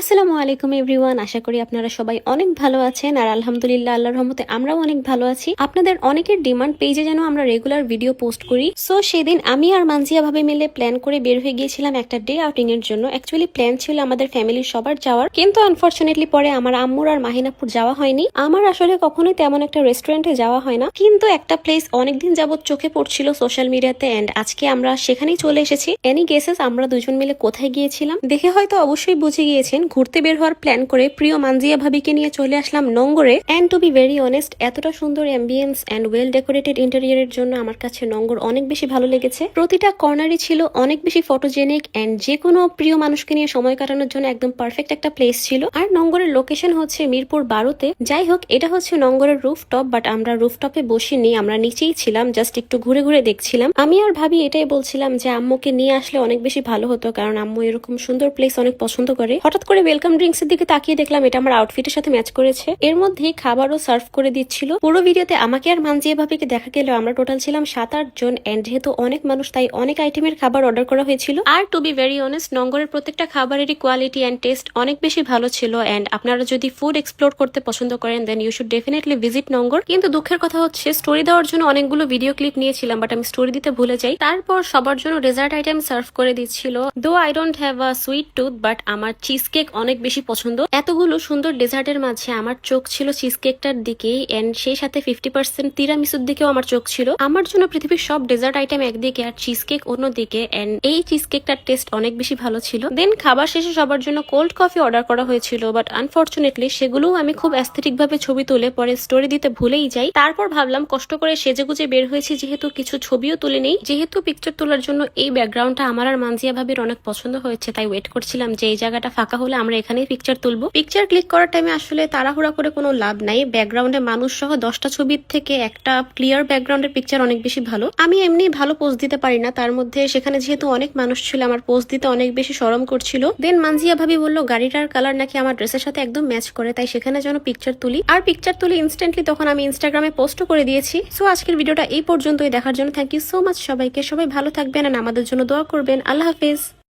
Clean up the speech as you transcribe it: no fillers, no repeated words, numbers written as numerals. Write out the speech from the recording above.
আসসালামু আলাইকুম এভরিওয়ান, আশা করি আপনারা সবাই অনেক ভালো আছেন। আর আলহামদুলিল্লাহ, আল্লাহর রহমতে আমরাও অনেক ভালো আছি। আপনাদের অনেকের ডিমান্ড পেজে যেন আমরা রেগুলার ভিডিও পোস্ট করি। সো সেদিন আমি আর মানজিয়া ভাবে মিলে প্ল্যান করে বের হয়ে গিয়েছিলাম একটা ডে আউটিং এর জন্য। অ্যাকচুয়ালি প্ল্যান ছিল আমাদের ফ্যামিলির সবার যাওয়ার, কিন্তু আনফরচুনেটলি পরে আমার আম্মুর আর মাহিনাপুর যাওয়া হয়নি। আমার আসলে কখনোই তেমন একটা রেস্টুরেন্টে যাওয়া হয় না, কিন্তু একটা প্লেস অনেকদিন যাবত চোখে পড়ছিল সোশ্যাল মিডিয়াতে, এন্ড আজকে আমরা সেখানেই চলে এসেছি। এনি গেসেস আমরা দুজন মিলে কোথায় গিয়েছিলাম? দেখে হয়তো অবশ্যই বুঝে গিয়েছেন। ঘুরতে বের হওয়ার প্ল্যান করে প্রিয় মানজিয়া ভাবিকে নিয়ে চলে আসলাম নোঙ্গরে। And to be very honest, এতটা সুন্দর অ্যাম্বিয়েন্স এন্ড ওয়েল ডেকোরেটেড ইন্টেরিয়রের জন্য আমার কাছে নোঙ্গর অনেক বেশি ভালো লেগেছে। প্রতিটা কর্নারই ছিল অনেক বেশি ফটোজেনিক এন্ড যে কোনো প্রিয় মানুষকে নিয়ে সময় কাটানোর জন্য একদম পারফেক্ট একটা প্লেস ছিল। আর নোঙ্গরের লোকেশন হচ্ছে মিরপুর 12-তে। যাই হোক, এটা হচ্ছে নোঙ্গরের রুফটপ, বাট আমরা রুফটপে বসিনি, আমরা নিচেই ছিলাম, জাস্ট একটু ঘুরে ঘুরে দেখছিলাম। আমি আর ভাবি এটাই বলছিলাম যে আম্মুকে নিয়ে আসলে অনেক বেশি ভালো হতো, কারণ আম্মু এরকম সুন্দর প্লেস অনেক পছন্দ করে। হঠাৎ করে ওয়েলকাম ড্রিঙ্কস এর দিকে তাকিয়ে দেখলাম এটা আমার আউটফিটের সাথে ম্যাচ করেছে। এর মধ্যেই খাবারও সার্ভ করে দিচ্ছিল। পুরো ভিডিওতে আমাকে আর মানজিয়া ভাবিকে দেখা গেলেও আমরা টোটাল ছিলাম 7-8 জন। এন্ড যেহেতু অনেক মানুষ, তাই অনেক আইটেমের খাবার অর্ডার করা হয়েছিল। আর টু বি ভেরি অনেস্ট, নোঙ্গরের প্রত্যেকটা খাবারেরই কোয়ালিটি এন্ড টেস্ট অনেক বেশি ভালো ছিল। এন্ড আপনারা যদি ফুড এক্সপ্লোর করতে পছন্দ করেন then you should definitely visit Nongor. কিন্তু দুঃখের কথা হচ্ছে, স্টোরি দেওয়ার জন্য অনেকগুলো ভিডিও ক্লিপ নিয়েছিলাম, বাট আমি স্টোরি দিতে ভুলে যাই। তারপর সবার জন্য ডেজার্ট আইটেম সার্ভ করে দিচ্ছিল। Though I don't have a sweet tooth, but আমার চিজ কেক অনেক বেশি পছন্দ। এতগুলো সুন্দর ডেজার্টের মাঝে আমার চোখ ছিল চিজ কেকটার দিকে, এন্ড সেই সাথে 50% তিরামিসুর দিকেও আমার চোখ ছিল। আমার জন্য পৃথিবীর সব ডেজার্ট আইটেম একদিকে আর চিজ কেক অন্যদিকে, এন্ড এই চিজ কেকটার টেস্ট অনেক বেশি ভালো ছিল। দেন খাবার শেষে সবার জন্য কোল্ড কফি অর্ডার করা হয়েছিল, বাট আনফরচুনেটলি সেগুলোও আমি খুব অ্যাস্থেটিক ভাবে ছবি তুলে পরে স্টোরি দিতে ভুলেই যাই। তারপর ভাবলাম কষ্ট করে সেজেগুজে বের হয়েছি, যেহেতু কিছু ছবিও তুলে নেই, যেহেতু পিকচার তোলার জন্য এই ব্যাকগ্রাউন্ডটা আমার আর মানজিয়া ভাবির অনেক পছন্দ হয়েছে, তাই ওয়েট করছিলাম যে এই জায়গাটা ফাঁকা হলে আমরা এখানেই পিকচার তুলবো। পিকচার ক্লিক করার টাইমে আসলে তাড়াহুড়া করে কোনো লাভ নাই। ব্যাকগ্রাউন্ডে মানুষ সহ 10টা ছবির থেকে একটা ক্লিয়ার ব্যাকগ্রাউন্ডের পিকচার অনেক বেশি ভালো। আমি এমনি ভালো পোজ দিতে পারি না, তার মধ্যে সেখানে যেহেতু অনেক মানুষ ছিল আমার পোজ দিতে অনেক বেশি শরম করছিল। দেন মানজিয়া ভাবি বললো গাড়িটার কালার নাকি আমার ড্রেসের সাথে একদম ম্যাচ করে, তাই সেখানে যেন পিকচার তুলি। আর পিকচার তুলে ইনস্ট্যান্টলি তখন আমি ইনস্টাগ্রামে পোস্ট করে দিয়েছি। সো আজকের ভিডিওটা এই পর্যন্তই। দেখার জন্য থ্যাংক ইউ সো মাচ সবাইকে। সবাই ভালো থাকবেন আর আমাদের জন্য দোয়া করবেন। আল্লাহ হাফেজ।